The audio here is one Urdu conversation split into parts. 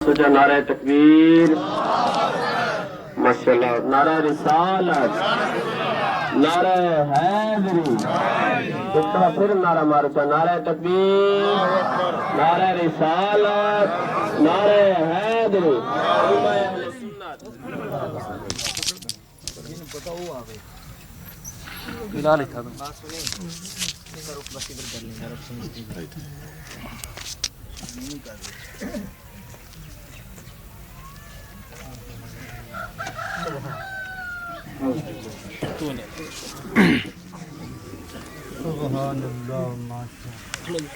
سوچا نعرہ تکبیر، ماشاءاللہ، نعرہ رسالت، نعرہ حیدری، ایک طرح پھر نعرہ مارو، نعرہ تکبیر، نعرہ رسالت، نعرہ حیدری۔ سبحان اللہ ماشاءاللہ۔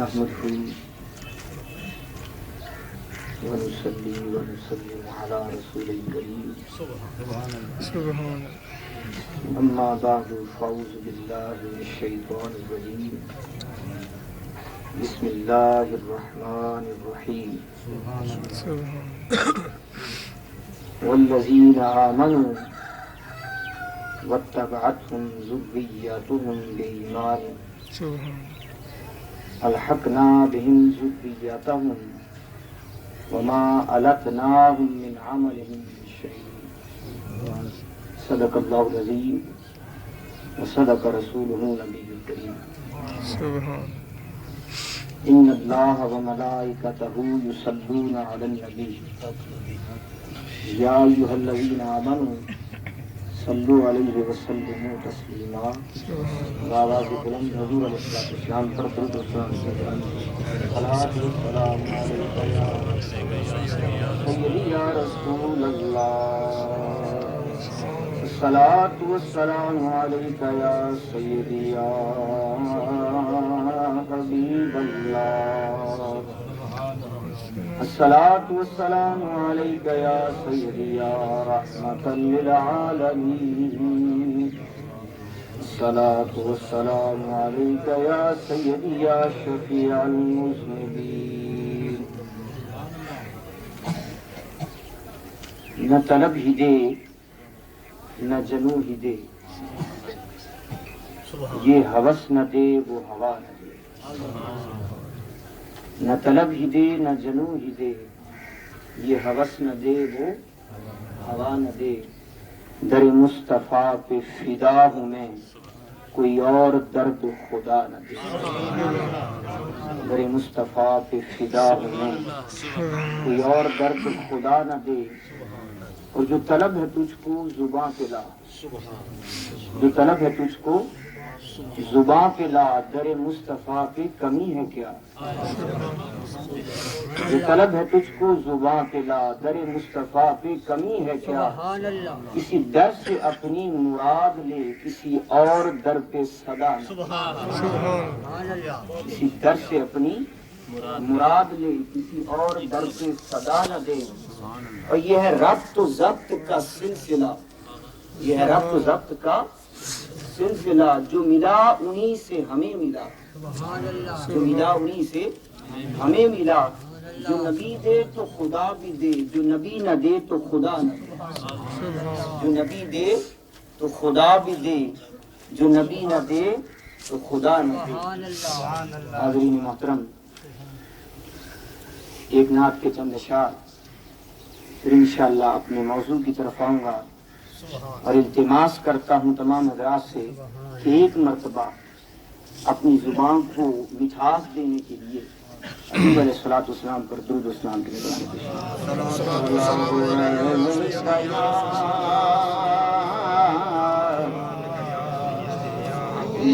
نحمده ونصلي ونسلم على رسول الكريم سبحان أما بعد فأعوذ بالله من الشيطان الرجيم بسم الله الرحمن الرحيم والذين آمنوا واتبعتهم ذريتهم بإيمان الحقنا بهم ذريتهم وما ألتناهم من عملهم من شيء صدق الله العظيم وصدق رسوله النبي الكريم إن الله وملائكته يصلون على النبي يا أيها الذين آمنوا صلوا عليه وسلموا تسليما۔ آواز بلند حضور علیہ السلام پر درود و سلام، صلاۃ و سلام علیک یا سیدی یا رسول اللہ، صلاۃ و سلام علیک یا سیدی یا حبیب اللہ، الصلاۃ والسلام علیک یا سیدی یا رحمۃ للعالمین، الصلاۃ والسلام علیک یا سیدی یا شفیع المذنبین۔ نہ طلب ہی دے نہ جنو ہی دے، یہ ہوس نہ دے وہ ہوا نہ دے، نہ طلب ہی دے نہ جنو ہی دے، یہ ہوس نہ دے وہ ہوا نہ دے، در مصطفیٰ پہ فدا ہوں میں، کوئی اور درد خدا نہ دے، در مصطفیٰ پہ فدا ہوں میں، کوئی اور درد خدا نہ دے۔ اور جو طلب ہے تجھ کو زباں پہ لا، جو طلب ہے تجھ کو زباں پہ لا، در مصطفیٰ پہ کمی ہے کیا، جو طلب ہے تجھ کو زباں پہ لا، در مصطفیٰ پہ کمی ہے کیا، کسی در سے اپنی مراد لے، کسی اور در پہ صدا نہ، کسی در سے اپنی مراد لے، کسی اور در پہ صدا نہ دے۔ اور یہ ہے ربط و ضبط کا سلسلہ، یہ ہے ربط و ضبط کا سلسلہ، جو ملا انہی سے ہمیں ملا، جو ملا انہی سے ہمیں ملا، جو نبی دے تو خدا بھی دے، جو نبی نہ دے تو خدا نہ دے، جو نبی دے تو خدا بھی دے، جو نبی نہ دے تو خدا نہ دے۔ حاضرین محترم، ایک نعت کے چند اشعار، پھر انشاءاللہ اپنے موضوع کی طرف آؤں گا، اور التماس کرتا ہوں تمام حضرات سے کہ ایک مرتبہ اپنی زبان کو مٹھاس دینے کے لیے حضور علیہ الصلوۃ والسلام پر درود و سلام کے لیے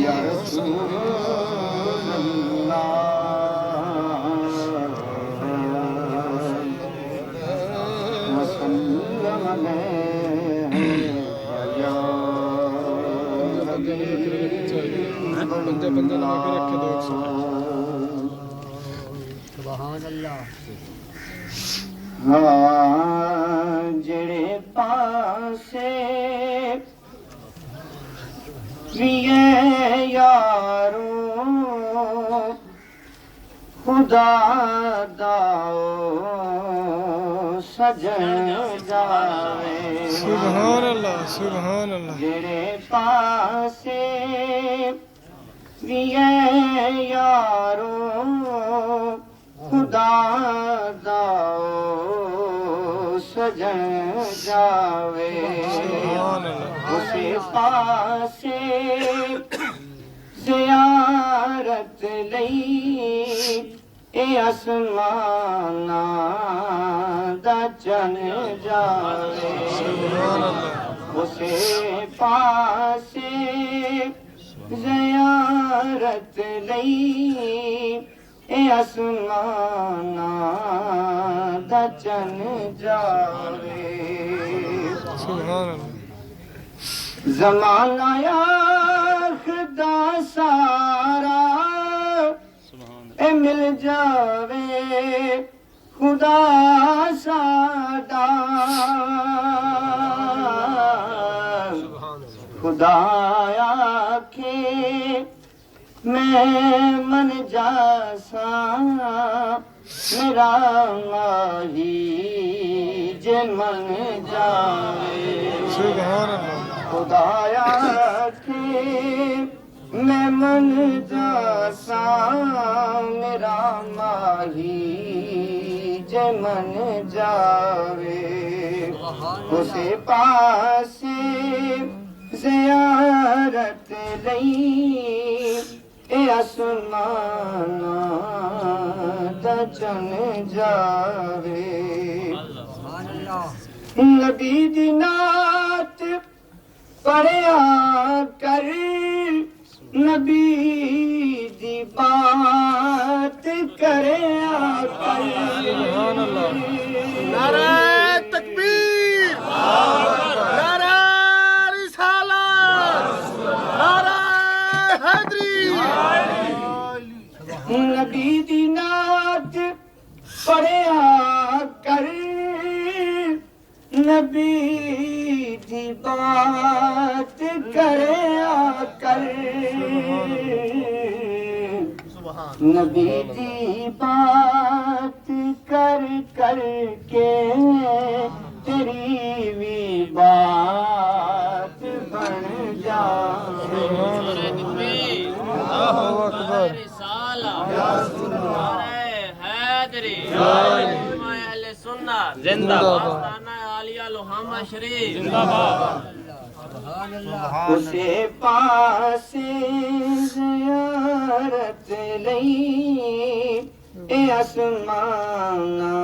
یا رسول اللہ وسلم بندے لگا کے رکھے دو، سبحان اللہ۔ جڑے پاسے بھی یارو خدا داؤ سجن جاوے سبحان اللہ سبحان اللہ جڑے پاسے بھی ہے یارو خدا داؤ سجن جاوے سبحان اللہ اسے پاسے زیارت لئی اے آسماناں دا چن جاوے سبحان اللہ اسے پاسے زیارت لئی اے آسماناں دا چن جاوے سبحان اللہ زمانہ آخدا سارا اے مل جاوے خدا ساڈا خدا آکھے میں من جاساں میرا ماہی جے من جاوے سبحان اللہ خدایا کہ میں من جاساں میرا ماہی جے من جاوے اسے پاسے زیارت لئی اے آسماناں دا چن جاوے نبی دی نعت پڑھیا کر نبی دی بات کریا کر سبحان اللہ نعرہ تکبیر نعرہ رسالت نعرہ حیدری نبی دی نعت پڑھیا کر نبی دی بات کریا کر نبی دی بات کر کر کے تیری بھی بات بن جائے اللہ اکبر زندہ باد عالیہ لوہامہ شریف زندہ باد اسے پاسے زیارت لئی اے آسماناں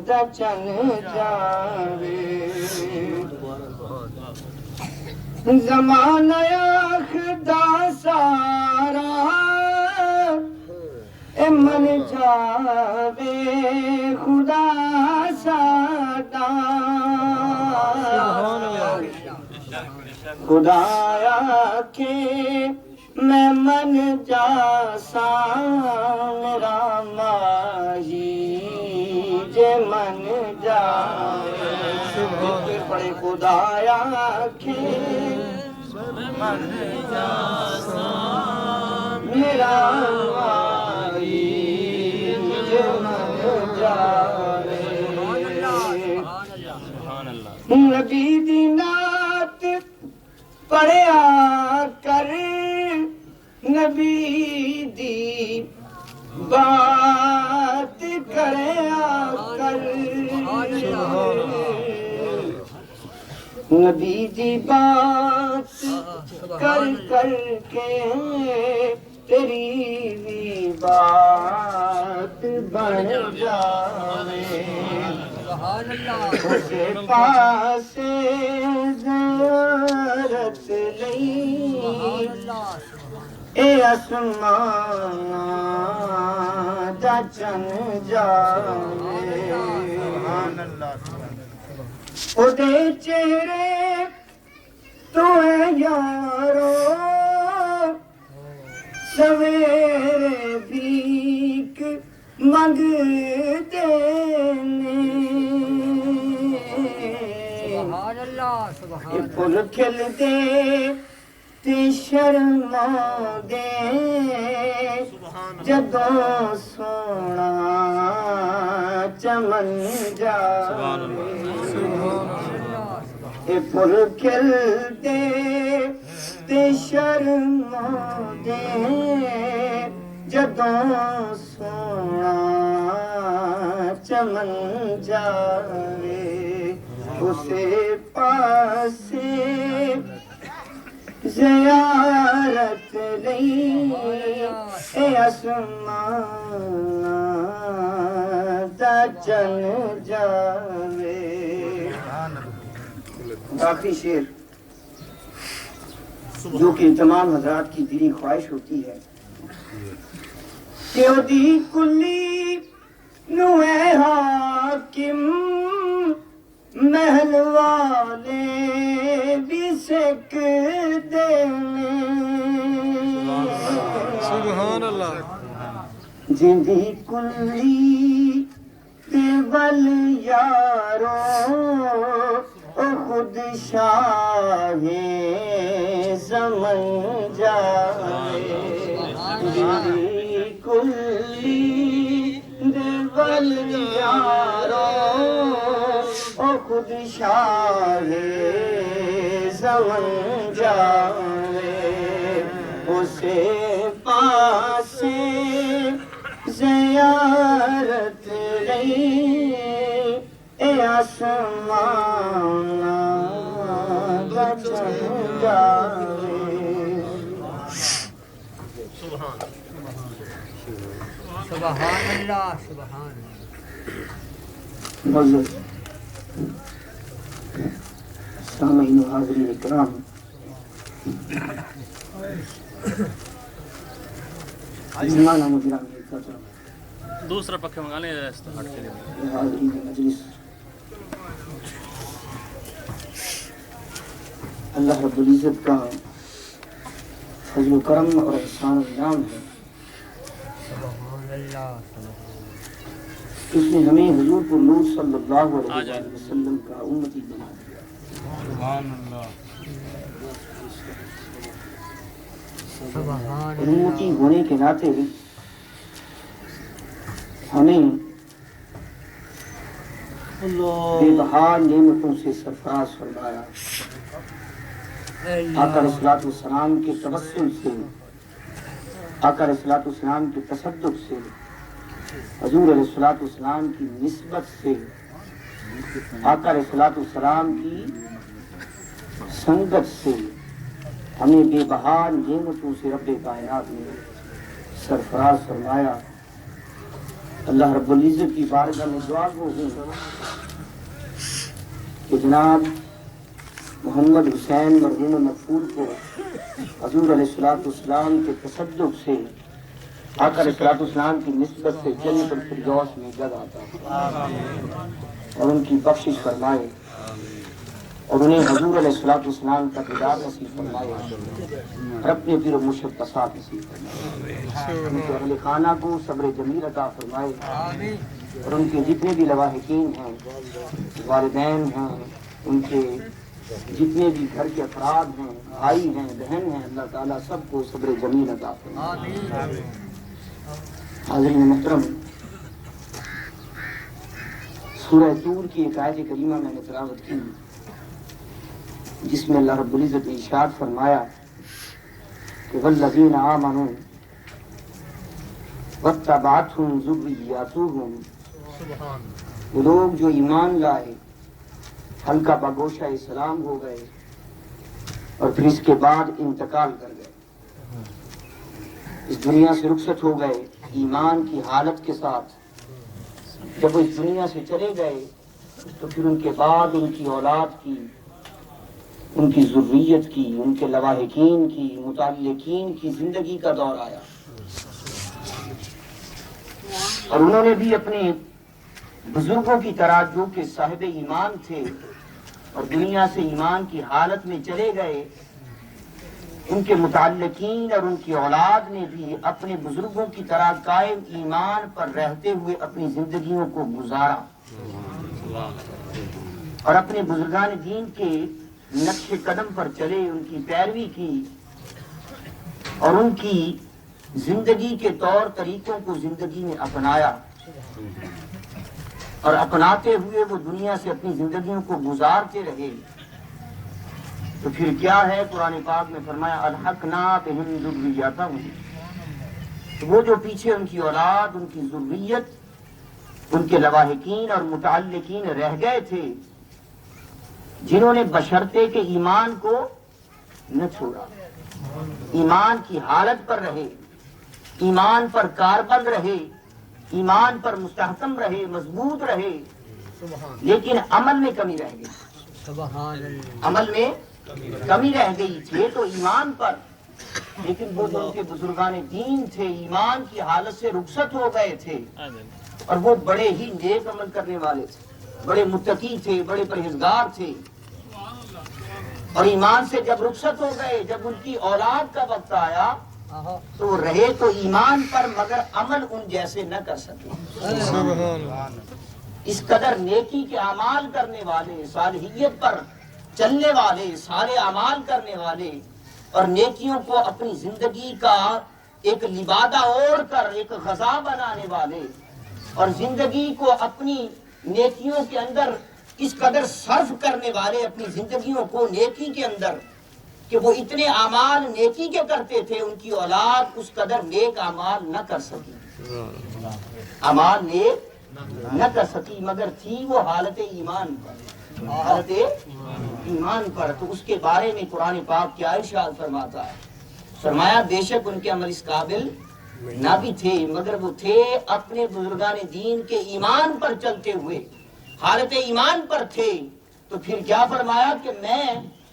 دا چن جاوے زمانہ آخدا سارا اے من جاوے خدا ساڈا خدایا کہ میں من جاساں میرا ماہی جے من جاوے پھر پڑے خدایا کہ من جاساں میرا ماہی جے من جاوے نبی دی نعت پڑھیا کر نبی دی بات کریا کر نبی دی بات کر کر کے تیری بھی بات بن جاوے اسے پاسے زیارت لئی اے آسماناں دا چن جاوے اودے چہرے تو ہے یارو سویرے بھیک منگتے نے پھول کھل دے تے شرما دے جدوں سونا چمن جاوے اے پھل کھلدے تے شرما دے جدوں سونا چمن جاوے اسے پاسے زیارت لئی اے آسمان دا چن جاوے. آخری شعر جو کہ تمام حضرات کی دلی خواہش ہوتی ہے کہ او دی کلی نو اے حاکم محل والے بھی سکدے سبحان اللہ. جندی کلی تے ول یارو او خود شاہ زمن جاوے جندی کلی تے ول یارو او خود شاہ زمن جاوے اسے پاسے زیارت لئی اے آسمان دا چن جاوے. سبحان اللہ سبحان معزز سامعین و حاضرین اکرام، مہمانان گرامی محترم، دوسرا پکے منگا لیں حاضرین مجلس، اللہ رب العزت کا فضل و کرم اور احسان و انعام ہے اس نے ہمیں حضور پر نور صلی اللہ علیہ وسلم کا امتی بنا دیا. امتی ہونے کے ناطے ہمیں بے بہا نعمتوں سے سرفراز فرمایا. آقا علیہ الصلوۃ والسلام کے تبسم سے، آقا علیہ الصلوۃ والسلام کے تصدق سے، حضور علیہ الصلوۃ والسلام کی نسبت سے، آقا علیہ الصلوۃ والسلام کی سنگت سے ہمیں بے بہا نعمتوں سے رب کائنات نے سرفراز فرمایا. اللہ رب العزت کی بارگاہ میں دعا گو ہوں کہ جناب محمد حسین مرحوم مغفور کو حضور علیہ الصلوۃ والسلام کے تصدق سے، آقا علیہ الصلوۃ والسلام کی نسبت سے جنت الفردوس میں جگہ عطا اور ان کی بخشش فرمائے اور انہیں حضور علیہ الصلوۃ والسلام کا دیدار نصیب فرمائے اور اپنے پیر و مرشد کا ساتھ نصیب فرمائے. ان کے اہل خانہ کو صبر جمیل عطا فرمائے اور ان کے جتنے بھی لواحقین ہیں، والدین ہیں، ان کے جتنے بھی گھر کے افراد ہیں، بھائی ہیں، بہن ہیں، اللہ تعالیٰ سب کو صبر جمیل عطا فرمائے. حاضرین محترم، سورہ طور کی ایک آیت کریمہ میں نے تلاوت کی جس میں اللہ رب العزت نے ارشاد فرمایا کہ والذین آمنوا واتبعتهم ذریاتهم، وہ لوگ جو ایمان لائے، ہلکا بگوشہ اسلام ہو گئے اور پھر اس کے بعد انتقال کر گئے، اس دنیا سے رخصت ہو گئے ایمان کی حالت کے ساتھ. جب وہ اس دنیا سے چلے گئے تو پھر ان کے بعد ان کی اولاد کی، ان کی ذریت کی، ان کے لواحقین کی، متعلقین کی زندگی کا دور آیا اور انہوں نے بھی اپنے بزرگوں کی طرح جو کہ صاحب ایمان تھے اور دنیا سے ایمان کی حالت میں چلے گئے، ان کے متعلقین اور ان کی اولاد نے بھی اپنے بزرگوں کی طرح قائم ایمان پر رہتے ہوئے اپنی زندگیوں کو گزارا اور اپنے بزرگان دین کے نقش قدم پر چلے، ان کی پیروی کی اور ان کی زندگی کے طور طریقوں کو زندگی میں اپنایا. اور اپناتے ہوئے وہ دنیا سے اپنی زندگیوں کو گزارتے رہے، تو پھر کیا ہے؟ قرآن پاک میں فرمایا الحقنا بہم ذریتہم، تو وہ جو پیچھے ان کی اولاد، ان کی ذریت، ان کے لواحقین اور متعلقین رہ گئے تھے، جنہوں نے بشرطے کے ایمان کو نہ چھوڑا، ایمان کی حالت پر رہے، ایمان پر کاربند رہے، ایمان پر مستحکم رہے، مضبوط رہے، لیکن عمل میں کمی رہ گئی، سبحان اللہ، عمل میں کمی رہ گئی تھے تو ایمان پر، لیکن وہ جو ان کے بزرگان دین تھے ایمان کی حالت سے رخصت ہو گئے تھے، اور وہ بڑے ہی نیک عمل کرنے والے تھے، بڑے متقی تھے، بڑے پرہیزگار تھے، اور ایمان سے جب رخصت ہو گئے، جب ان کی اولاد کا وقت آیا تو وہ رہے تو ایمان پر مگر عمل ان جیسے نہ کر سکے۔ سبحان اللہ۔ اس قدر نیکی کے اعمال کرنے والے، صالحیت پر چلنے والے، سارے اعمال کرنے والے، اور نیکیوں کو اپنی زندگی کا ایک لبادہ اوڑھ کر ایک غذا بنانے والے، اور زندگی کو اپنی نیکیوں کے اندر اس قدر صرف کرنے والے، اپنی زندگیوں کو نیکی کے اندر، کہ وہ اتنے اعمال نیکی کے کرتے تھے، ان کی اولاد اس قدر نیک اعمال نہ کر سکی، اعمال نیک نہ کر سکی، مگر تھی وہ حالت ایمان پر، حالت ایمان پر۔ تو اس کے بارے میں قرآن پاک کیا ارشاد فرماتا ہے؟ فرمایا بے شک ان کے عمل اس قابل نہ بھی تھے، مگر وہ تھے اپنے بزرگان دین کے ایمان پر چلتے ہوئے، حالت ایمان پر تھے۔ تو پھر کیا فرمایا کہ میں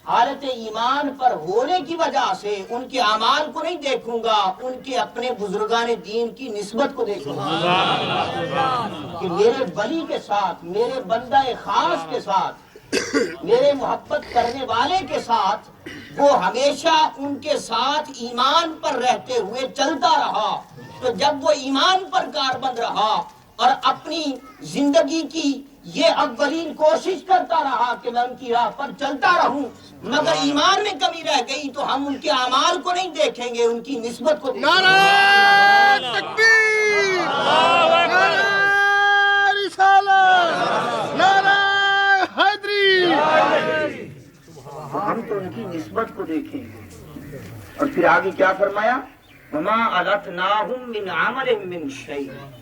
حالت ایمان پر ہونے کی وجہ سے ان کے اعمال کو نہیں دیکھوں گا، ان کے اپنے بزرگان دین کی نسبت کو دیکھوں گا، کہ میرے ولی کے ساتھ، میرے بندہ خاص کے ساتھ، میرے محبت کرنے والے کے ساتھ وہ ہمیشہ ان کے ساتھ ایمان پر رہتے ہوئے چلتا رہا۔ تو جب وہ ایمان پر کاربند رہا اور اپنی زندگی کی یہ اولین کوشش کرتا رہا کہ میں ان کی راہ پر چلتا رہوں، مگر ایمان میں کمی رہ گئی، تو ہم ان کے اعمال کو نہیں دیکھیں گے، ان کی نسبت کو دیکھیں گے۔ نعرہ تکبیر، نعرہ رسالت، نعرہ حیدری۔ ہم تو ان کی نسبت کو دیکھیں گے۔ اور پھر آگے کیا فرمایا؟ وَمَا أَلَتْنَاهُمْ مِنْ عَمَلٍ مِّنْ شَيْءٍ،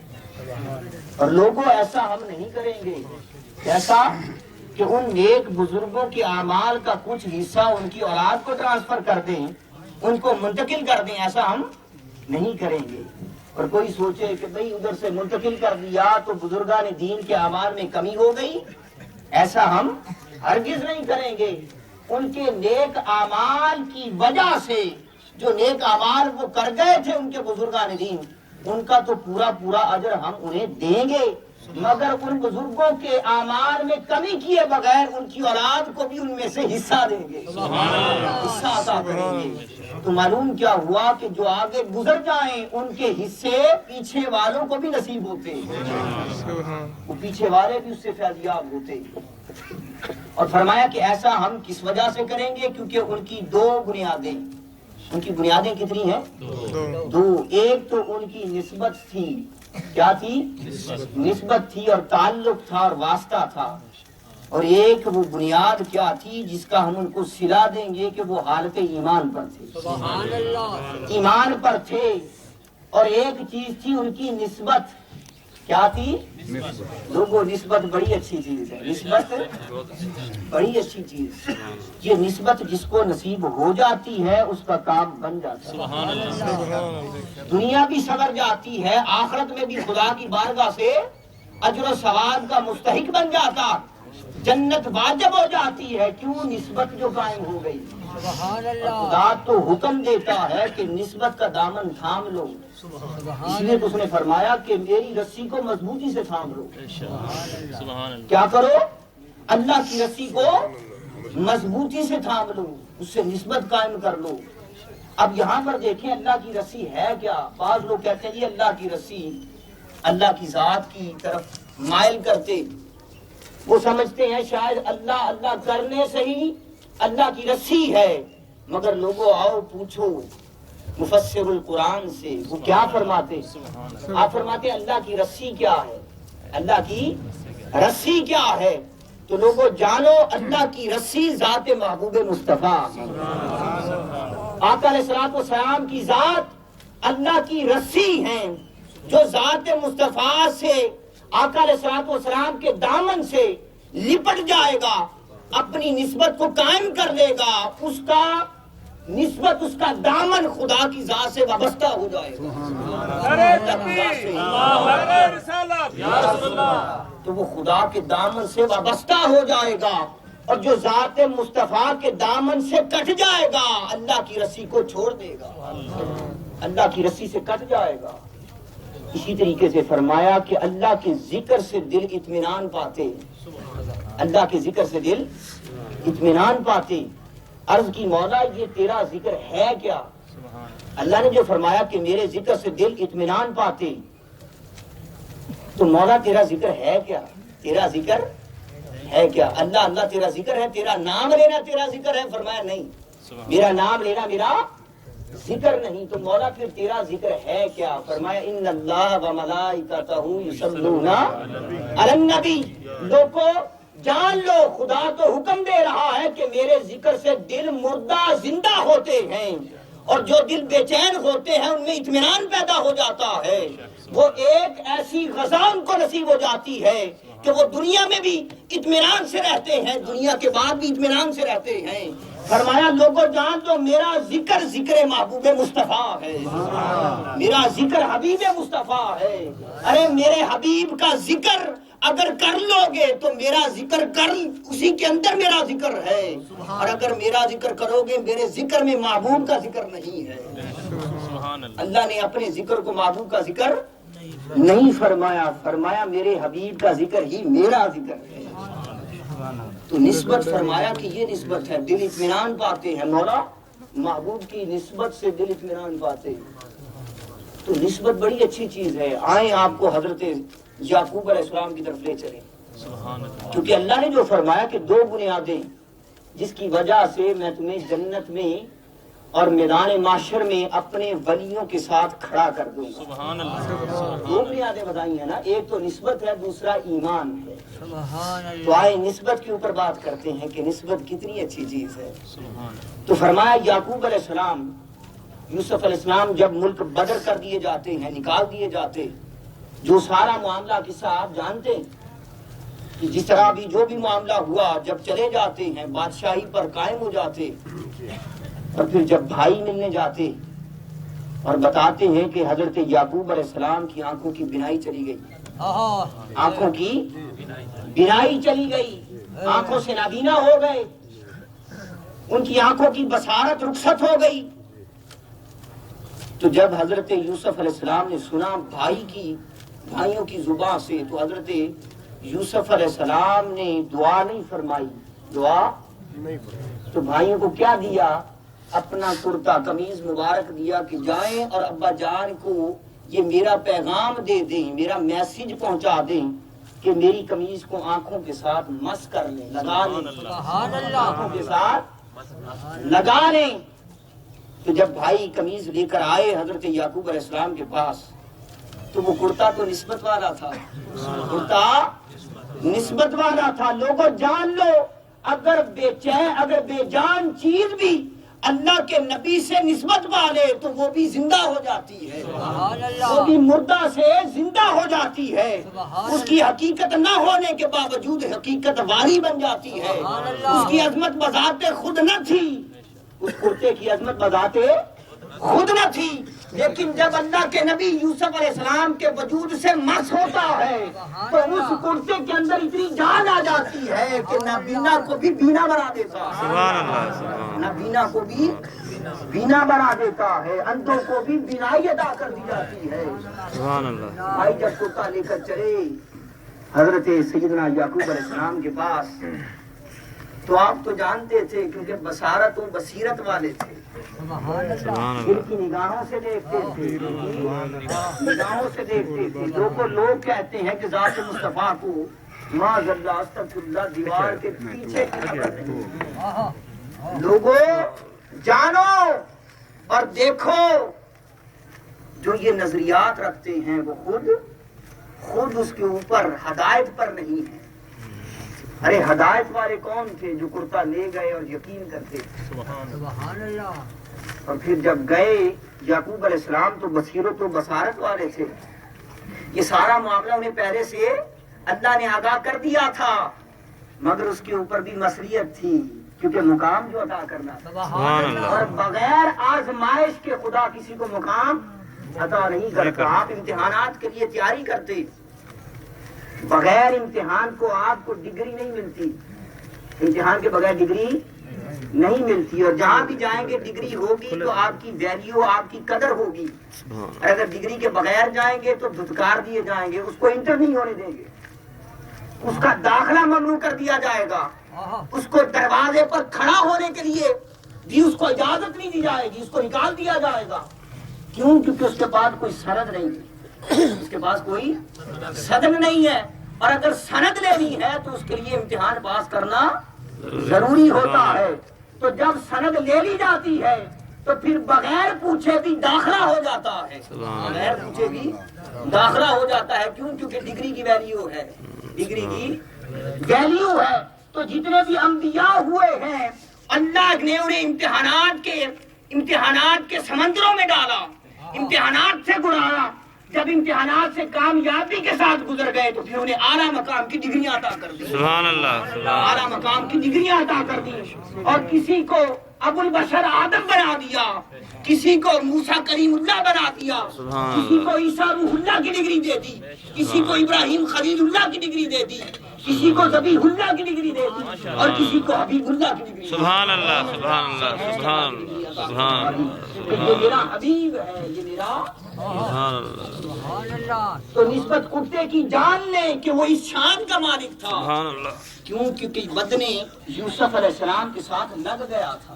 اور لوگوں ایسا ہم نہیں کریں گے، ایسا کہ ان نیک بزرگوں کے اعمال کا کچھ حصہ ان کی اولاد کو ٹرانسفر کر دیں، ان کو منتقل کر دیں، ایسا ہم نہیں کریں گے۔ اور کوئی سوچے کہ بھئی ادھر سے منتقل کر دیا تو بزرگان دین کے اعمال میں کمی ہو گئی، ایسا ہم ہرگز نہیں کریں گے۔ ان کے نیک اعمال کی وجہ سے جو نیک اعمال وہ کر گئے تھے ان کے بزرگان دین، ان کا تو پورا پورا اجر ہم انہیں دیں گے، مگر ان بزرگوں کے اعمال میں کمی کیے بغیر ان کی اولاد کو بھی ان میں سے حصہ دیں گے، حصہ عطا کریں گے۔ تو معلوم کیا ہوا کہ جو آگے گزر جائیں ان کے حصے پیچھے والوں کو بھی نصیب ہوتے، وہ پیچھے والے بھی اس سے فیضیاب ہوتے۔ اور فرمایا کہ ایسا ہم کس وجہ سے کریں گے؟ کیونکہ ان کی دو بنیادیں، ان کی بنیادیں کتنی ہیں؟ دو۔ ایک تو ان کی نسبت تھی، کیا تھی؟ نسبت تھی اور تعلق تھا اور واسطہ تھا، اور ایک وہ بنیاد کیا تھی جس کا ہم ان کو صلہ دیں گے کہ وہ حالت ایمان پر تھے، سبحان اللہ، ایمان پر تھے۔ اور ایک چیز تھی ان کی نسبت، کیا تھی؟ لوگوں نسبت بڑی اچھی چیز ہے، نسبت بڑی اچھی چیز، یہ نسبت جس کو نصیب ہو جاتی ہے اس کا کام بن جاتا ہے، دنیا بھی سنور جاتی ہے، آخرت میں بھی خدا کی بارگاہ سے اجر و ثواب کا مستحق بن جاتا، جنت واجب ہو جاتی ہے۔ کیوں؟ نسبت جو قائم ہو گئی۔ سبحان اللہ، خدا تو حکم دیتا ہے کہ نسبت کا دامن تھام لو، اس لیے تو اس نے فرمایا کہ میری رسی کو مضبوطی سے تھام لو۔ سبحان اللہ۔ کیا کرو؟ اللہ کی رسی کو مضبوطی سے تھام لو، اس سے نسبت قائم کر لو۔ اب یہاں پر دیکھیں اللہ کی رسی ہے کیا؟ بعض لوگ کہتے ہیں جی اللہ کی رسی اللہ کی ذات کی طرف مائل کرتے، وہ سمجھتے ہیں شاید اللہ اللہ کرنے سے ہی اللہ کی رسی ہے، مگر لوگوں آؤ پوچھو مفسر القرآن سے، وہ کیا فرماتے؟ آپ فرماتے اللہ کی رسی کیا ہے؟ اللہ کی رسی کیا ہے؟ تو لوگوں جانو اللہ کی رسی ذات محبوب مصطفیٰ ہے۔ آقا علیہ الصلوۃ والسلام کی ذات اللہ کی رسی ہیں، جو ذات مصطفیٰ سے آقا علیہ الصلوۃ والسلام کے دامن سے لپٹ جائے گا، اپنی نسبت کو قائم کر لے گا، اس کا نسبت، اس کا دامن خدا کی ذات سے وابستہ ہو جائے گا، تو وہ خدا کے دامن سے وابستہ ہو جائے گا، اور جو ذات مصطفیٰ کے دامن سے کٹ جائے گا اللہ کی رسی کو چھوڑ دے گا، اللہ کی رسی سے کٹ جائے گا۔ اسی طریقے سے فرمایا کہ اللہ کے ذکر سے دل اطمینان پاتے، اللہ کے ذکر سے دل اطمینان پاتے۔ عرض کی مولا یہ تیرا ذکر ہے کیا؟ اللہ نے جو فرمایا کہ میرے ذکر سے دل اطمینان پاتے، تو مولا تیرا ذکر ہے کیا؟ تیرا ذکر ہے کیا؟ اللہ اللہ تیرا ذکر ہے، تیرا نام لینا تیرا ذکر ہے؟ فرمایا نہیں، میرا نام لینا میرا ذکر نہیں۔ تو مولا پھر تیرا ذکر ہے کیا؟ فرمایا ان اللہ و ملائکتہ یصلون علی النبی۔ لوگوں جان لو خدا تو حکم دے رہا ہے کہ میرے ذکر سے دل مردہ زندہ ہوتے ہیں، اور جو دل بے چین ہوتے ہیں ان میں اطمینان پیدا ہو جاتا ہے، وہ ایک ایسی غذا ان کو نصیب ہو جاتی ہے کہ وہ دنیا میں بھی اطمینان سے رہتے ہیں، دنیا کے بعد بھی اطمینان سے رہتے ہیں۔ فرمایا لوگوں جان تو میرا ذکر ذکر محبوب مصطفیٰ ہے، میرا ذکر حبیب مصطفیٰ ہے۔ ارے میرے حبیب کا ذکر اگر کر لو گے تو میرا ذکر کر، اسی کے اندر میرا ذکر ہے، اور اگر میرا ذکر کرو گے میرے ذکر میں محبوب کا ذکر نہیں ہے۔ اللہ نے اپنے ذکر کو محبوب کا ذکر نہیں فرمایا، فرمایا میرے حبیب کا ذکر ہی میرا ذکر ہے۔ تو نسبت فرمایا کہ یہ نسبت ہے، دل اطمینان پاتے ہیں، مولا محبوب کی نسبت سے دل اطمینان پاتے ہیں۔ تو نسبت بڑی اچھی چیز ہے۔ آئیں آپ کو حضرت یعقوب علیہ السلام کی طرف لے چلیں، کیونکہ اللہ نے جو فرمایا کہ دو بنیادیں جس کی وجہ سے میں تمہیں جنت میں اور میدان معاشر میں اپنے ولیوں کے ساتھ کھڑا کر دوں گا، دو بنیادیں بتائی ہیں نا، ایک تو نسبت ہے، دوسرا ایمان ہے۔ تو آئے نسبت کے اوپر بات کرتے ہیں کہ نسبت کتنی اچھی چیز ہے۔ تو فرمایا یعقوب علیہ السلام، یوسف علیہ السلام جب ملک بدر کر دیے جاتے ہیں، نکال دیے جاتے، جو سارا معاملہ قصہ آپ جانتے ہیں کہ جس طرح بھی جو بھی معاملہ ہوا، جب چلے جاتے ہیں بادشاہی پر قائم ہو جاتے، اور پھر جب بھائی ملنے جاتے اور بتاتے ہیں کہ حضرت یعقوب علیہ السلام کی آنکھوں کی بینائی چلی گئی، آنکھوں کی بینائی چلی گئی، آنکھوں سے نابینا ہو گئے، ان کی آنکھوں کی بصارت رخصت ہو گئی۔ تو جب حضرت یوسف علیہ السلام نے سنا بھائیوں کی زبان سے، تو حضرت یوسف علیہ السلام نے دعا نہیں فرمائی، دعا تو بھائیوں کو کیا دیا؟ اپنا کرتا قمیض مبارک دیا کہ جائیں اور ابا جان کو یہ میرا پیغام دے دیں، میرا میسج پہنچا دیں کہ میری قمیض کو آنکھوں کے ساتھ مس کر لیں، لگا لیں، آنکھوں کے ساتھ لگا لیں۔ تو جب بھائی قمیض لے کر آئے حضرت یعقوب علیہ السلام کے پاس، تو وہ کرتا تو نسبت والا تھا، کرتا نسبت والا تھا۔ لوگوں جان لو، اگر بے جان چیز بھی اللہ کے نبی سے نسبت والے تو وہ بھی زندہ ہو جاتی ہے، وہ بھی مردہ سے زندہ ہو جاتی ہے، اس کی حقیقت نہ ہونے کے باوجود حقیقت واری بن جاتی ہے۔ اس کی عظمت بذات خود نہ تھی، اس کرتے کی عظمت بذات خود نہ تھی، لیکن جب اللہ کے نبی یوسف علیہ السلام کے وجود سے مس ہوتا ہے تو اس کرتے کے اندر اتنی جان آ جاتی ہے کہ نابینا کو بھی بینا بنا دیتا ہے، نابینا کو بھی بینا بنا دیتا ہے، اندھوں کو بھی بینائی عطا کر دی جاتی ہے۔ بھائی جب کرتا لے کر چلے حضرت سیدنا یعقوب علیہ السلام کے پاس، تو آپ تو جانتے تھے کیونکہ بصارت و بصیرت والے تھے، دل کی نگاہوں سے دیکھتے تھے، نگاہوں سے دیکھتے تھے۔ لوگ کہتے ہیں کہ ذات مصطفیٰ کو معاذ اللہ استغفر اللہ دیوار کے پیچھے کی خبر نہیں۔ لوگوں جانو اور دیکھو، جو یہ نظریات رکھتے ہیں وہ خود اس کے اوپر ہدایت پر نہیں ہے، ارے ہدایت والے کون تھے جو کرتا لے گئے اور یقین کرتے؟ سبحان اللہ. اور پھر جب گئے یعقوب علیہ السلام تو بصیرت و بصارت والے تھے. یہ سارا معاملہ انہیں پہلے سے اللہ نے آگاہ کر دیا تھا، مگر اس کے اوپر بھی مسئولیت تھی کیونکہ مقام جو عطا کرنا تھا. سبحان اللہ. اور بغیر آزمائش کے خدا کسی کو مقام عطا نہیں کرتا. آپ امتحانات کے لیے تیاری کرتے، بغیر امتحان کو آپ کو ڈگری نہیں ملتی. امتحان کے بغیر ڈگری نہیں ملتی، اور جہاں بھی جائیں گے ڈگری ہوگی تو آپ کی ویلیو، آپ کی قدر ہوگی. اگر ڈگری کے بغیر جائیں گے تو دھتکار دیے جائیں گے، اس کو انٹر نہیں ہونے دیں گے، اس کا داخلہ ممنوع کر دیا جائے گا، اس کو دروازے پر کھڑا ہونے کے لیے بھی اس کو اجازت نہیں دی جائے گی، اس کو نکال دیا جائے گا. کیوں؟ کیونکہ اس کے پاس کوئی سند نہیں ہے، اس کے پاس کوئی سند نہیں ہے. اور اگر سند لینی ہے تو اس کے لیے امتحان پاس کرنا ضروری ہوتا ہے. تو جب سند لے لی جاتی ہے تو پھر بغیر پوچھے بھی داخلہ ہو جاتا ہے، بغیر پوچھے بھی داخلہ ہو جاتا ہے. کیوں؟ کیونکہ ڈگری کی ویلیو ہے، ڈگری کی ویلیو ہے. تو جتنے بھی انبیاء ہوئے ہیں اللہ نے انہیں امتحانات کے سمندروں میں ڈالا، امتحانات سے گزارا. جب امتحانات سے کامیابی کے ساتھ گزر گئے تو پھر انہیں اعلیٰ مقام کی ڈگریاں عطا کر دی. سبحان اللہ. اعلیٰ مقام کی ڈگریاں عطا کر دی. اور کسی کو ابو البشر آدم بنا دیا، کسی کو موسیٰ کلیم اللہ بنا دیا، کسی کو عیسیٰ روح اللہ کی ڈگری دے دی، کسی کو ابراہیم خلیل اللہ کی ڈگری دے دی، کسی کو ذبیح اللہ کی ڈگری دے دی، اور کسی کو حبیب اللہ کی ڈگری. سبحان اللہ. سبحان اللہ. سبحان اللہ. سبحان اللہ. یہ میرا حبیب ہے، یہ میرا. سبحان اللہ. سبحان اللہ. تو نسبت کتے کی جان لیں کہ وہ اس شان کا مالک تھا. سبحان اللہ. کیوں؟ کیونکہ بدنے یوسف علیہ السلام کے ساتھ لگ گیا تھا.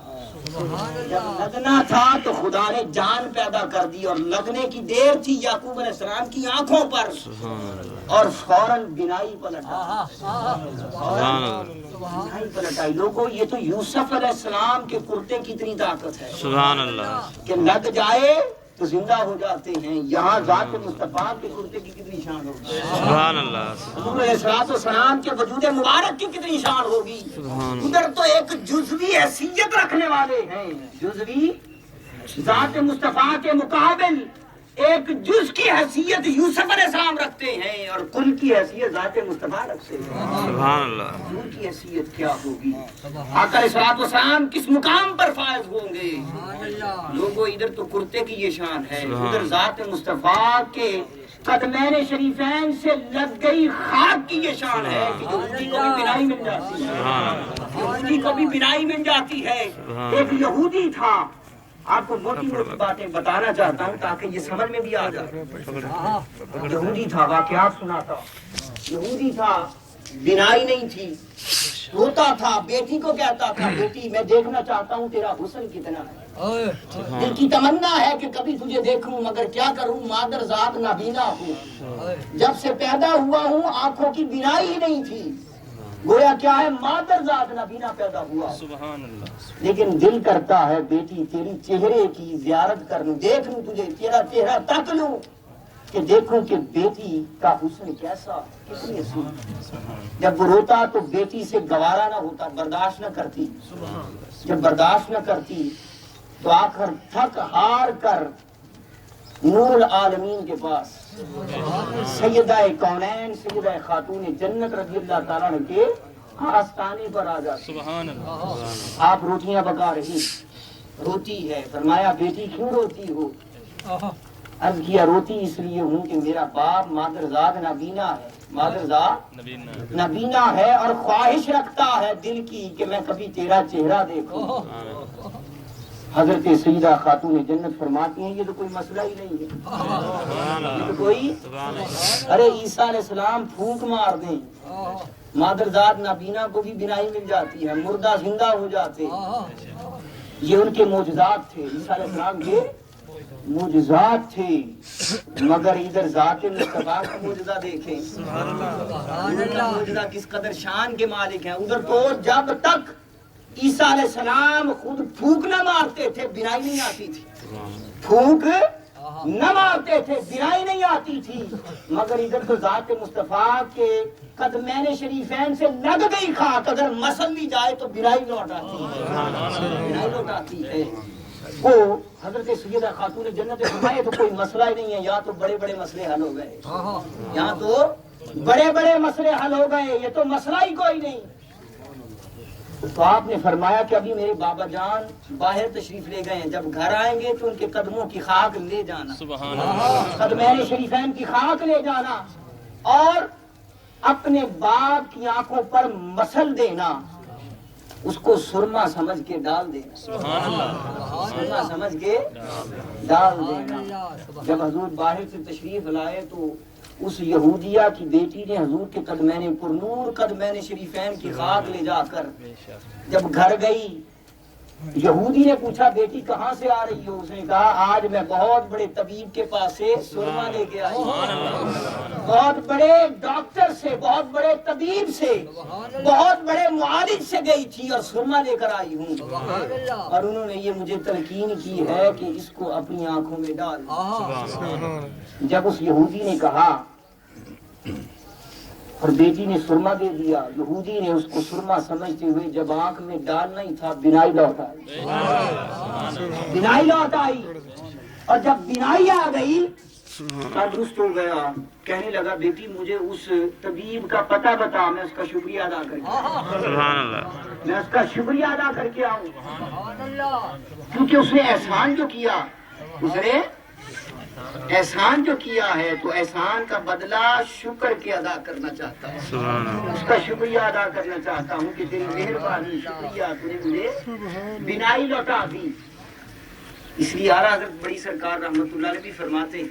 جب لگنا تھا تو خدا نے جان پیدا کر دی، اور لگنے کی دیر تھی یعقوب علیہ السلام کی آنکھوں پر، اور فوراً بینائی پلٹ آئی. لوگوں یہ تو یوسف علیہ السلام کے کرتے کی اتنی طاقت ہے سبحان اللہ. کہ لگ جائے تو زندہ ہو جاتے ہیں. یہاں ذات مصطفیٰ کے کرتے کی کتنی شان ہوگی، سبحان اللہ. حضور علیہ الصلوۃ والسلام کے وجود مبارک کی کتنی شان ہوگی. ادھر تو ایک جزوی حیثیت رکھنے والے ہیں، جزوی ذات مصطفیٰ کے مقابل ایک جز کی حیثیت یوسف علیہ السلام رکھتے ہیں، اور کل کی حیثیت ذات مصطفیٰ رکھتے ہیں. سبحان اللہ. ان کی حیثیت کیا ہوگی؟ آقا علیہ الصلوۃ والسلام کس مقام پر فائز ہوں گے؟ لوگوں ادھر تو کرتے کی یہ شان ہے، ادھر ذات مصطفیٰ کے قدمین شریفین سے لگ گئی خاک کی یہ شان ہے کہ یہودی کو بھی بینائی مل جاتی ہے، یہودی کو بھی بینائی مل جاتی ہے. ایک یہودی تھا، آپ کو موٹی موٹی باتیں بتانا چاہتا ہوں تاکہ یہ سمجھ میں بھی آ جائے. یہودی تھا، واقعات سناتا ہوں. یہودی تھا، بینائی نہیں تھی، روتا تھا، بیٹی کو کہتا تھا بیٹی میں دیکھنا چاہتا ہوں تیرا حسن کتنا ہے، دل کی تمنا ہے کہ کبھی تجھے دیکھوں، مگر کیا کروں مادر ذات نابینا ہوں. جب سے پیدا ہوا ہوں آنکھوں کی بینائی ہی نہیں تھی، گویا کیا ہے مادر ذات نابینا پیدا ہوا. سبحان اللہ. لیکن دل کرتا ہے بیٹی تیری چہرے کی زیارت کروں، دیکھ لوں تجھے، تیرا چہرہ تک لوں کہ دیکھوں کہ بیٹی کا حسن کیسا، کتنی حسین. جب وہ روتا تو بیٹی سے گوارا نہ ہوتا، برداشت نہ کرتی. جب برداشت نہ کرتی تو آخر تھک ہار کر نور العالمین کے پاس سیدہ کونین سیدہ خاتون جنت رضی اللہ تعالیٰ عنہ کے آستانے پر آ جاتی. سبحان اللہ. آپ روٹیاں پکا رہی، روتی ہے. فرمایا بیٹی کیوں روتی ہو؟ عرض کیا روتی اس لیے ہوں کہ میرا باپ مادر ذات نابینا ہے، مادر ذات نابینا ہے، اور خواہش رکھتا ہے دل کی کہ میں کبھی تیرا چہرہ دیکھوں. حضرت سیدہ خاتون جنت فرماتی ہیں یہ تو کوئی مسئلہ ہی نہیں ہے، یہ تو کوئی. ارے عیسیٰ علیہ السلام پھونک مار دیں، مادر ذات نابینا کو بھی بینائی مل جاتی ہے، مردہ زندہ ہو جاتے. یہ ان کے معجزات تھے، عیسیٰ علیہ السلام کے معجزات تھے. مگر ادھر ذات مصطفیٰ کا معجزہ دیکھیں، معجزہ کس قدر شان کے مالک ہیں. ادھر تو جب تک عیسیٰ علیہ السلام خود پھونک نہ مارتے تھے بینائی نہیں آتی تھی. پھونک نہ مارتے تھے، بینائی نہیں آتی تھی، مگر ادھر تو ذات مصطفیٰ کے قدمین شریفین سے لگ گئی خاک، اگر مسل لی جائے تو بینائی لوٹ آتی ہے، بینائی لوٹ آتی ہے۔ وہ حضرت سیدہ خاتون جنت فرمائے تو کوئی مسئلہ ہی نہیں ہے، یہاں تو بڑے بڑے مسئلے حل ہو گئے، یہاں تو بڑے بڑے مسئلے حل ہو گئے، یہ تو مسئلہ ہی کوئی نہیں۔ تو آپ نے فرمایا کہ ابھی میرے بابا جان باہر تشریف لے گئے ہیں، جب گھر آئیں گے تو ان کے قدموں کی خاک لے جانا، قدمین شریفین کی خاک لے جانا، اور اپنے باپ کی آنکھوں پر مسل دینا، اس کو سرما سمجھ کے ڈال دینا، سرما سمجھ کے ڈال دینا۔ جب حضور باہر سے تشریف لائے تو اس یہودیہ کی بیٹی نے حضور کے قدمین پر نور قدمین شریفین کی خاک لے جا کر جب گھر گئی، یہودی نے پوچھا بیٹی کہاں سے آ رہی ہو؟ اس نے کہا آج میں بہت بڑے طبیب کے پاس سے سرما لے کے آئی ہوں، بہت بڑے ڈاکٹر سے، بہت بڑے طبیب سے، بہت بڑے معالج سے گئی تھی اور سرما لے کر آئی ہوں، اور انہوں نے یہ مجھے تلقین کی ہے کہ اس کو اپنی آنکھوں میں ڈال۔ جب اس یہودی نے کہا اور بیٹی نے سرما دے دیا، یہودی نے اس کو سرما سمجھتے ہوئے جب آنکھ میں ڈالنا ہی تھا بینائی لوٹ آئی، بینائی لوٹ آئی، اور جب بینائی آ گئی درست ہو گیا، کہنے لگا بیٹی مجھے اس طبیب کا پتہ بتا، میں اس کا شکریہ ادا کر کے میں اس کا شکریہ ادا کر کے آؤں، کیونکہ اس نے احسان جو کیا، اس نے احسان جو کیا ہے تو احسان کا بدلہ شکر کے ادا کرنا چاہتا ہوں، اس کا شکریہ ادا کرنا چاہتا ہوں کہ تیری مہربانی، شکریہ، تو نے مجھے بینائی لوٹا دی۔ اس لیے اعلیٰ حضرت بڑی سرکار رحمت اللہ علیہ بھی فرماتے ہیں،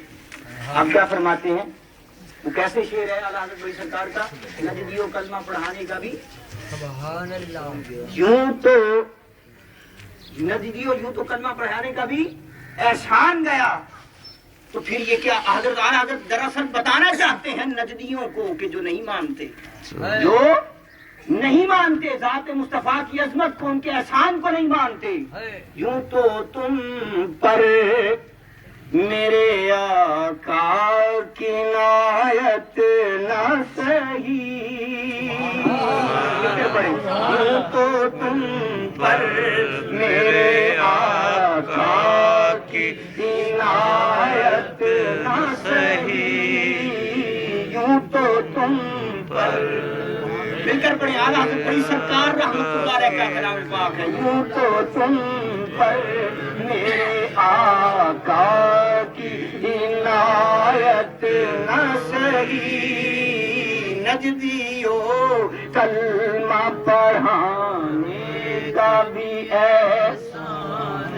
آپ کیا فرماتے ہیں؟ وہ کیسے شعر ہے اعلیٰ حضرت بڑی سرکار کا؟ نجدیوں کلمہ پڑھانے کا بھی یوں تو نجدیوں یوں تو کلمہ پڑھانے کا بھی احسان گیا، تو پھر یہ کیا حضرت اعلیٰ حضرت دراصل بتانا چاہتے ہیں نجدیوں کو کہ جو نہیں مانتے، جو نہیں مانتے ذات مصطفیٰ کی عظمت کو، ان کے احسان کو نہیں مانتے، یوں تو تم پر میرے آقا کی عنایت نہ سہی، یوں تو تم پر میرے آقا کی عنایت نہ سہی، یوں تو تم پر، مل کر پڑھیں اعلیٰ حضرت بڑی سرکار رحمت اللہ علیہ کا کلام پاک ہے، یوں تو تم پر میرے آقا کی عنایت نہ سہی، نجدیو کلمہ پڑھانے کا بھی احسان،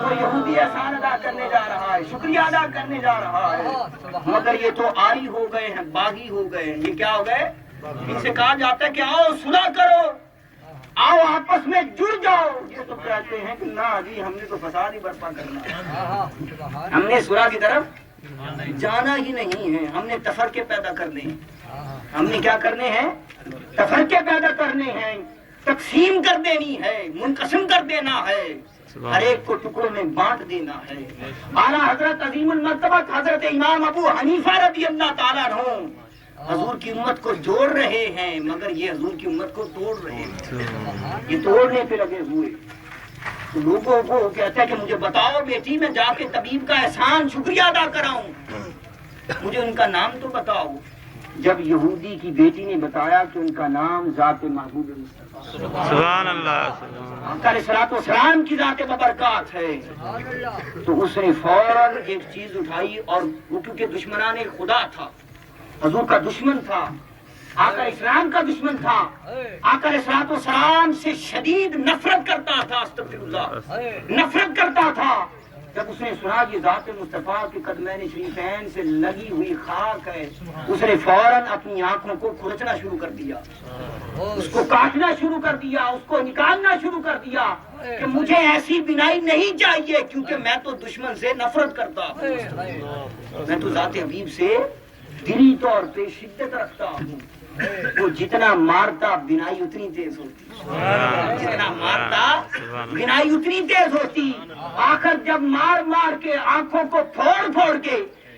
تو یہودی احسان ادا کرنے جا رہا ہے، شکریہ ادا کرنے جا رہا ہے، مگر یہ تو آری ہو گئے ہیں، باغی ہو گئے ہیں، یہ کیا ہو گئے؟ ان سے کہا جاتا ہے کہ آؤ صلح کرو، آؤ آپس میں جڑ جاؤ، یہ تو کہتے ہیں کہ نہ جی ہم نے تو فساد ہی برپا کرنا ہے، ہم نے صلح کی طرف جانا ہی نہیں ہے، ہم نے تفرقے پیدا کرنے ہیں، ہم نے کیا کرنے ہیں؟ تفرقے پیدا کرنے ہیں، تقسیم کر دینی ہے، منقسم کر دینا ہے، ہر ایک کو ٹکڑوں میں بانٹ دینا ہے۔ اعلیٰ حضرت عظیم المرتبہ حضرت امام ابو حنیفہ رضی اللہ تعالیٰ عنہ حضور کی امت کو جوڑ رہے ہیں، مگر یہ حضور کی امت کو توڑ رہے ہیں، یہ توڑنے پہ لگے ہوئے، تو لوگوں کو کہتا ہے کہ مجھے بتاؤ بیٹی میں جا کے طبیب کا احسان شکریہ ادا کراؤں، مجھے ان کا نام تو بتاؤ۔ جب یہودی کی بیٹی نے بتایا کہ ان کا نام ذات محبوب مصطفیٰ سبحان اللہ، آقا علیہ الصلوۃ والسلام کی ذات ببرکات ہے، تو اس نے فوراً ایک چیز اٹھائی، اور وہ کیونکہ دشمنان خدا تھا، حضور کا دشمن تھا، آقا اسلام کا دشمن تھا، آقا علیہ الصلوۃ والسلام سے شدید نفرت کرتا تھا، استغفر اللہ، نفرت کرتا تھا۔ جب اس نے سنا یہ ذات مصطفیٰ کے قدمین شریفین سے لگی ہوئی خاک ہے، اس نے فوراً اپنی آنکھوں کو کھرچنا شروع کر دیا، اس کو کاٹنا شروع کر دیا، اس کو نکالنا شروع کر دیا کہ مجھے ایسی بینائی نہیں چاہیے، کیونکہ میں تو دشمن سے نفرت کرتا ہوں، میں تو ذات حبیب سے دلی طور پہ شدت رکھتا ہوں، وہ جتنا مارتا بنائی اتنی تیز ہوتی، جتنا مارتا بنائی اتنی تیز ہوتی. آخر جب مار مار کے آنکھوں کو پھوڑ پھوڑ کے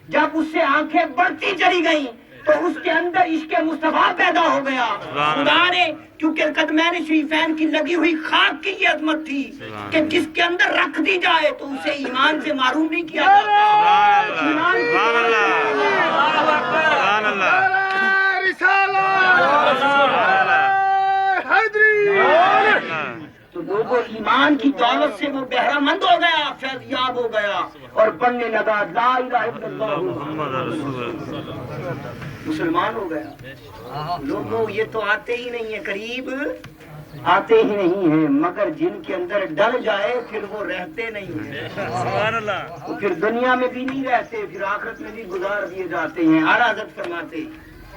جب اس سے آنکھیں بڑھتی چلی گئیں تو اس کے اندر عشق مصطفیٰ پیدا ہو گیا. خدا نے کیونکہ قدمین شریفین کی لگی ہوئی خاک کی یہ عظمت تھی کہ جس کے اندر رکھ دی جائے تو اسے ایمان سے معروم نہیں کیا جاتا. ایمان تو لوگوں ایمان کی دولت سے وہ بہرہ مند ہو گیا، فیض یاب ہو گیا اور پڑھنے لگا لا الہ الا اللہ، مسلمان ہو گیا. لوگوں یہ تو آتے ہی نہیں ہیں، قریب آتے ہی نہیں ہیں، مگر جن کے اندر ڈل جائے پھر وہ رہتے نہیں ہیں. تو پھر دنیا میں بھی نہیں رہتے، پھر آخرت میں بھی گزار دیے جاتے ہیں. اعلیٰ حضرت فرماتے،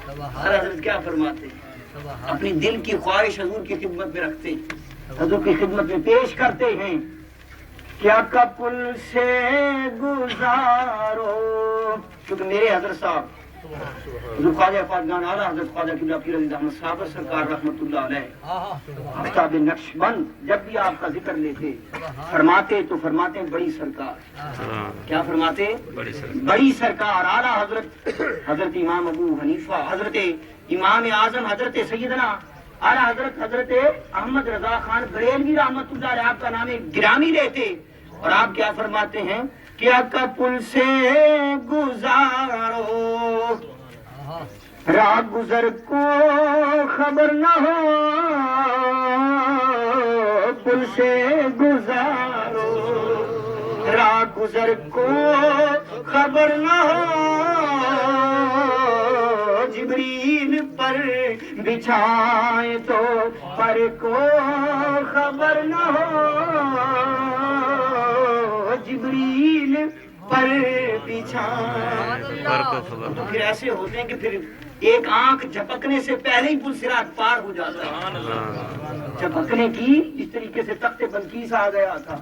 اعلیٰ حضرت کیا فرماتے؟ اپنی دل کی خواہش حضور کی خدمت میں رکھتے، حضور کی خدمت میں پیش کرتے ہیں. کیا کپل سے گزارو، کیونکہ میرے حضرت صاحب حضور خواجہ فاضلان اعلیٰ حضرت خواجہ قبلہ پیر علی احمد صاحب سرکار رحمۃ اللہ علیہ آفتاب نقش بند جب بھی آپ کا ذکر لیتے فرماتے تو فرماتے بڑی سرکار. کیا فرماتے؟ بڑی سرکار. اعلیٰ حضرت امام ابو حنیفہ، حضرت امام اعظم حضرت سیدنا اعلیٰ حضرت احمد رضا خان بریلوی رحمۃ اللہ علیہ آپ کا نام گرامی لیتے اور آپ کیا فرماتے ہیں؟ کیا کپل سے گزارو راہ گزر کو خبر نہ ہو، پل سے گزارو راہ گزر کو خبر نہ ہو، جبریل پر بچھائے تو پر کو خبر نہ ہو، جبریل پر بچھائے. تو پھر ایسے ہوتے ہیں کہ پھر ایک آنکھ جھپکنے سے پہلے ہی پل صراط پار ہو جاتا ہے. جھپکنے کی جس طریقے سے تخت بلقیس آ گیا تھا.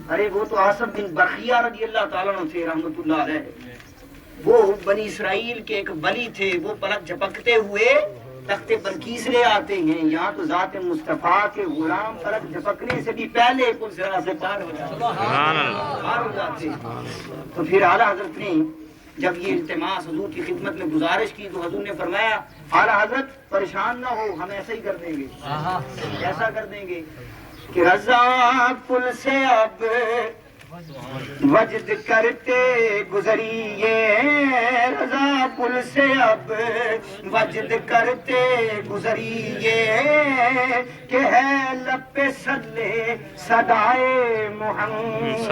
ارے وہ تو آصم بن برخیہ رضی اللہ تعالیٰ عنہ تھے رحمۃ اللہ علیہ، وہ بنی اسرائیل کے ایک ولی تھے. وہ پلک جھپکتے ہوئے تخت بلقیس لے آتے ہیں. یہاں تو ذات مصطفیٰ کے غلام پلک جھپکنے سے بھی پہلے پل صراط سے پار ہو جاتے. تو پھر اعلیٰ حضرت نے جب یہ التماس حضور کی خدمت میں گزارش کی تو حضور نے فرمایا اعلیٰ حضرت پریشان نہ ہو، ہم ایسا ہی کر دیں گے. ایسا کر دیں گے کہ رضا پل سے اب وجد کرتے گزریے، رضا پل سے اب وجد کرتے گزریے، کہ ہے لب پہ صلے صدائے محمد.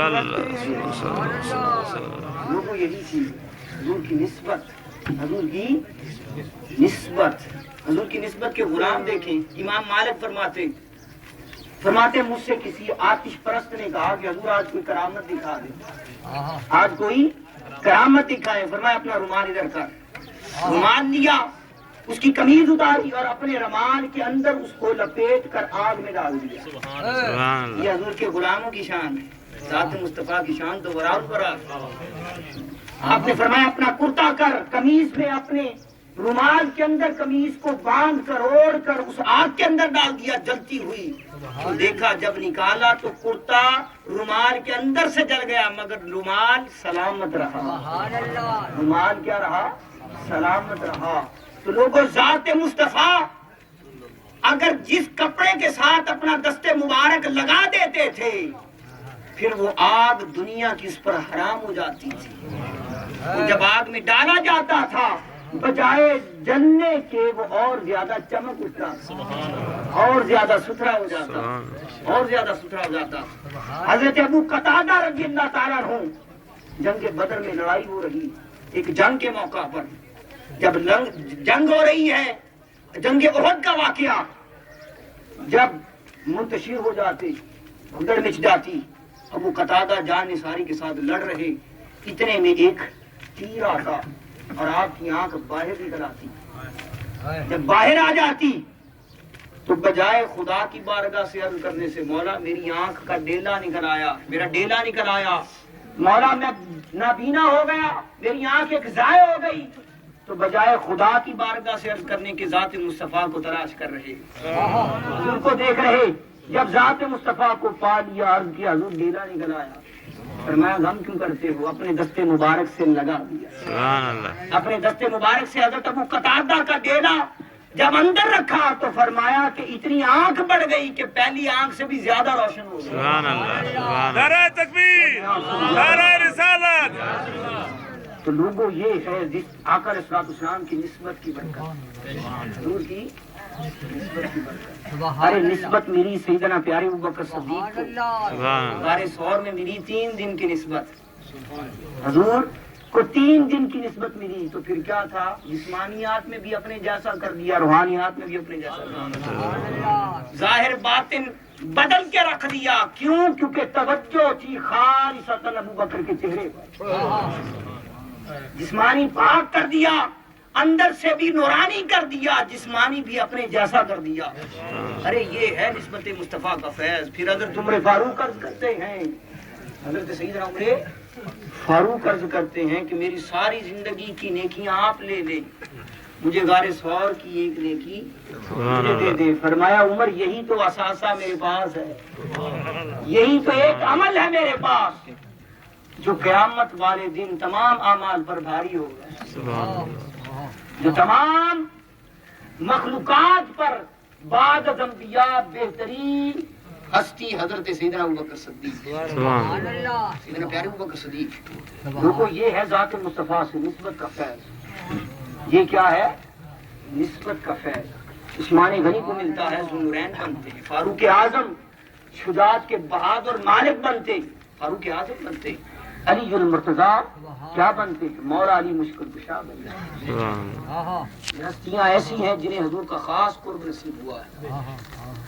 لوگوں یہی چیز حضور کی نسبت، حضور کی نسبت، حضور کی نسبت کے غلام دیکھیں. امام مالک فرماتے مجھ سے کسی آتش پرست نے کہا کہ حضور آج کوئی کرامت دکھا دے، آج کوئی کرامت دکھائے. فرمایا اپنا رومال ادھر کر. رومال لیا، اس کی قمیض اتاری اور اپنے رومال کے اندر اس کو لپیٹ کر آگ میں ڈال دیا. یہ حضور کے غلاموں کی شان ہے. ذات مصطفیٰ کی شان تو برابر برابر. آپ نے فرمایا اپنا کرتا کر، قمیض میں اپنے رومال کے اندر قمیض کو باندھ کر اوڑھ کر اس آگ کے اندر ڈال دیا جلتی ہوئی. تو دیکھا جب نکالا تو کرتا رومال کے اندر سے جل گیا مگر رومال سلامت رہا. رومال کیا رہا؟ سلامت رہا. تو لوگوں ذات مصطفیٰ اگر جس کپڑے کے ساتھ اپنا دست مبارک لگا دیتے تھے پھر وہ آگ دنیا کی اس پر حرام ہو جاتی تھی. وہ جب آگ میں ڈالا جاتا تھا بجائے جلنے کے وہ اور زیادہ چمک اٹھتا، اور زیادہ ستھرا ہو جاتا، اور زیادہ ستھرا ہو جاتا. حضرت ابو قتادہ رضی اللہ تعالیٰ عنہ جنگ بدر میں لڑائی ہو رہی، ایک جنگ کے موقع پر جب جنگ ہو رہی ہے، جنگ احد کا واقعہ جب منتشر ہو جاتے، بھگدڑ مچ جاتی. ابو قتادہ جان نثاری کے ساتھ لڑ رہے، اتنے میں ایک تیر آتا اور آپ کی آنکھ باہر نکل آتی. جب باہر آ جاتی تو بجائے خدا کی بارگاہ سے عرض کرنے سے مولا میری آنکھ کا ڈیلا نکل آیا، میرا ڈیلا نکل آیا، مولا میں نابینا ہو گیا، میری آنکھ ایک ضائع ہو گئی. تو بجائے خدا کی بارگاہ سے عرض کرنے کے ذات مصطفیٰ کو تلاش کر رہے، حضور کو دیکھ رہے۔ جب ذات مصطفیٰ کو پا لیا، عرض کیا حضور ڈیلا نکل آیا۔ فرمایا غم کیوں کرتے ہو؟ اپنے دستے مبارک سے لگا دیا، سبحان اللہ، اپنے دستے مبارک سے حضرت ابو قتادہ کا ڈیلا جب اندر رکھا تو فرمایا کہ اتنی آنکھ بڑھ گئی کہ پہلی آنکھ سے بھی زیادہ روشن ہو گئی۔ سبحان اللہ، سبحان اللہ، نعرہ تکبیر، نعرہ رسالت۔ تو لوگوں یہ ہے جس آقا علیہ الصلوۃ والسلام کی نسبت کی برکت، حضور کی نسبت کی برکت۔ ارے نسبت میری سیدنا پیارے ابوبکر صدیق کو سبحان اللہ، غار ثور میں ملی 3 دن کی نسبت، حضور کو 3 دن کی نسبت ملی، تو پھر کیا تھا؟ جسمانیات میں بھی اپنے جیسا کر دیا، روحانیات میں بھی اپنے جیسا کر دیا، ظاہر باطن بدل کے رکھ دیا۔ کیوں؟ کیونکہ توجہ تھی خالصتاً ابوبکر کے چہرے پر، جسمانی پاک کر دیا، اندر سے بھی نورانی کر دیا، جسمانی بھی اپنے جیسا کر دیا۔ ارے یہ ہے نسبت مصطفیٰ کا فیض۔ پھر حضرت عمر فاروق عرض کرتے ہیں، حضرت سیدنا عمر فاروق عرض کرتے ہیں کہ میری ساری زندگی کی نیکیاں آپ لے لیں، مجھے غار ثور کی ایک نیکی مجھے دے دے۔ فرمایا عمر یہی تو اثاثہ میرے پاس ہے، یہی تو ایک عمل ہے میرے پاس جو قیامت والے دن تمام اعمال پر بھاری ہوگا، سبحان اللہ، جو تمام مخلوقات پر بعد از انبیاء بہترین ہستی حضرت سیدنا ابوبکر صدیق، سبحان اللہ، سیدنا پیارے ابوبکر صدیق۔ لوگوں یہ ہے ذات مصطفیٰ سے نسبت کا فیض۔ یہ کیا ہے؟ نسبت کا فیض۔ عثمان غنی کو ملتا ہے ذوالنورین بنتے، فاروق اعظم شجاعت کے بہادر مالک بنتے، فاروق اعظم بنتے، علی المرتضیٰ کیا بنتے؟ مولا علی مشکل کشا بنتے۔ سبحان اللہ، یہ ہستیاں ایسی ہیں جنہیں حضور کا خاص قرب نصیب ہوا ہے،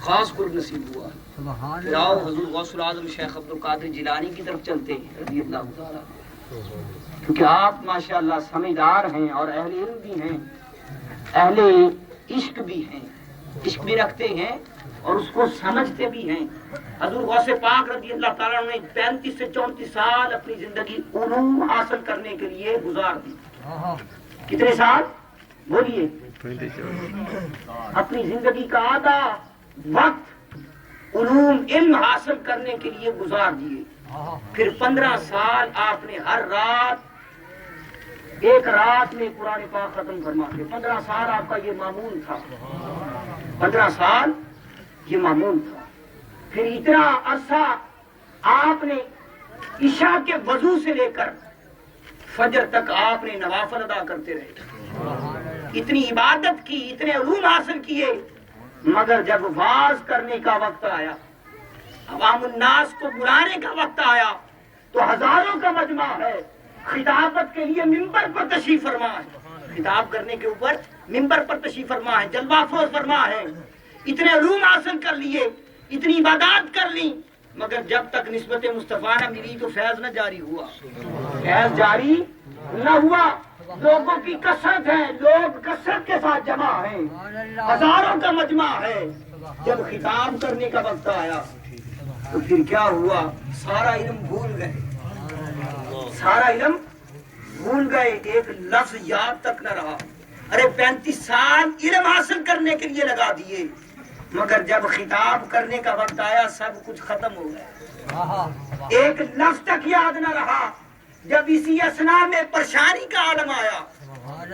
خاص قرب نصیب ہوا ہے۔ لاؤ حضور غوث العظم شیخ عبد القادر جیلانی کی طرف چلتے ہیں رضی اللہ تعالیٰ، کیونکہ آپ ماشاءاللہ سمجھدار ہیں اور اہل علم بھی ہیں، اہل عشق بھی ہیں، عشق بھی رکھتے ہیں اور اس کو سمجھتے بھی ہیں۔ حضور غوث پاک رضی اللہ تعالیٰ نے 35 سے 34 سال اپنی زندگی علوم حاصل کرنے کے لیے گزار دی۔ کتنے سال؟ بولیے۔ اپنی زندگی کا آدھا وقت علوم علم حاصل کرنے کے لیے گزار دیے۔ پھر 15 سال آپ نے ہر رات ایک رات میں قرآن پاک ختم فرماتے۔ 15 سال آپ کا یہ معمول تھا، 15 سال یہ معمول تھا۔ پھر اتنا عرصہ آپ نے عشاء کے وضو سے لے کر فجر تک آپ نے نوافل ادا کرتے رہے، اتنی عبادت کی، اتنے علوم حاصل کیے، مگر جب واعظ کرنے کا وقت آیا، عوام الناس کو بلانے کا وقت آیا، تو ہزاروں کا مجمع ہے، خطابت کے لیے ممبر پر تشریف فرما ہے، خطاب کرنے کے اوپر ممبر پر تشریف فرما ہے، جلوہ افروز فرما ہے، اتنے علوم حاصل کر لیے، اتنی عبادات کر لی، مگر جب تک نسبت مصطفیٰ نہ ملی تو فیض نہ جاری ہوا، فیض جاری نہ ہوا۔ لوگوں کی کثرت ہے، لوگ کثرت کے ساتھ جمع ہیں، ہزاروں کا مجمع ہے، جب خطاب کرنے کا وقت آیا تو پھر کیا ہوا؟ سارا علم بھول گئے، سارا علم بھول گئے، ایک لفظ یاد تک نہ رہا۔ ارے 35 سال علم حاصل کرنے کے لیے لگا دیے، مگر جب خطاب کرنے کا وقت آیا سب کچھ ختم ہو گیا، ایک لفظ تک یاد نہ رہا۔ جب اسی اثنا میں پریشانی کا عالم آیا،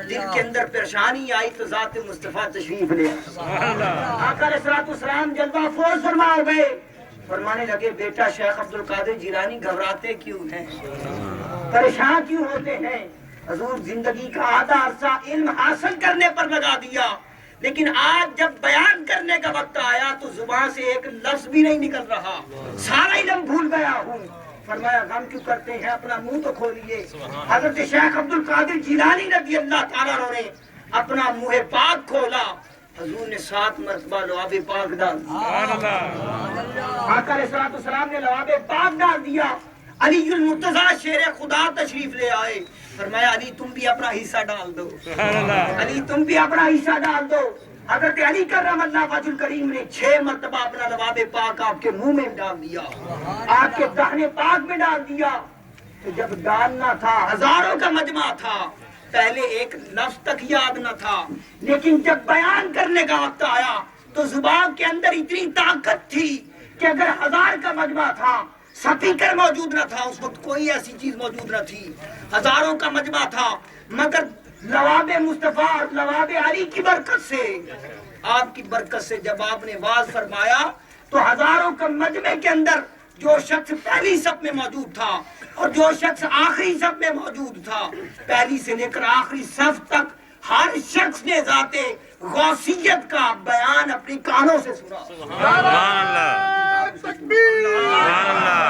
دل کے اندر پریشانی آئی تو ذات مصطفیٰ تشریف لے آقا علیہ الصلوۃ والسلام جلوہ افروز فرما گئے، فرمانے لگے بیٹا شیخ عبد القادر جیلانی گھبراتے کیوں ہیں، پریشان کیوں ہوتے ہیں؟ حضور زندگی کا آدھا عرصہ علم حاصل کرنے پر لگا دیا، لیکن آج جب بیان کرنے کا وقت آیا تو زبان سے ایک لفظ بھی نہیں نکل رہا، سارا علم بھول گیا ہوں۔ فرمایا غم کیوں کرتے ہیں، اپنا منہ تو کھولیے۔ حضرت شیخ عبد القادر جیلانی رضی اللہ تعالیٰ عنہ نے اپنا منہ پاک کھولا، حضور نے 7 مرتبہ لعاب پاک ڈال دیا، آقا علیہ الصلوۃ والسلام نے لعاب پاک ڈال دیا۔ علی المرتضیٰ شیر خدا تشریف لے آئے، فرمایا علی تم بھی اپنا حصہ ڈال دو، علی تم بھی اپنا حصہ ڈال دو۔ حضرت علی کرم اللہ وجہ الکریم نے 6 مرتبہ اپنا لباب پاک آپ کے منہ میں ڈال دیا، آپ کے دہنے پاک میں ڈال دیا۔ تو جب ڈالنا تھا، ہزاروں کا مجمع تھا، پہلے ایک لفظ تک یاد نہ تھا، لیکن جب بیان کرنے کا وقت آیا تو زبان کے اندر اتنی طاقت تھی کہ اگر 1000 کا مجمع تھا، سپیکر موجود نہ تھا، اس وقت کوئی ایسی چیز موجود نہ تھی، ہزاروں کا مجمع تھا، مگر لواب مصطفیٰ اور لواب علی کی برکت سے، آپ کی برکت سے جب آپ نے واز فرمایا تو ہزاروں کا مجمع کے اندر جو شخص پہلی صف میں موجود تھا اور جو شخص آخری صف میں موجود تھا، پہلی سے لے کر آخری صف تک ہر شخص نے ذات غوثیت کا بیان اپنی کانوں سے سنا۔ سبحان اللہ، تکبیر سبحان اللہ۔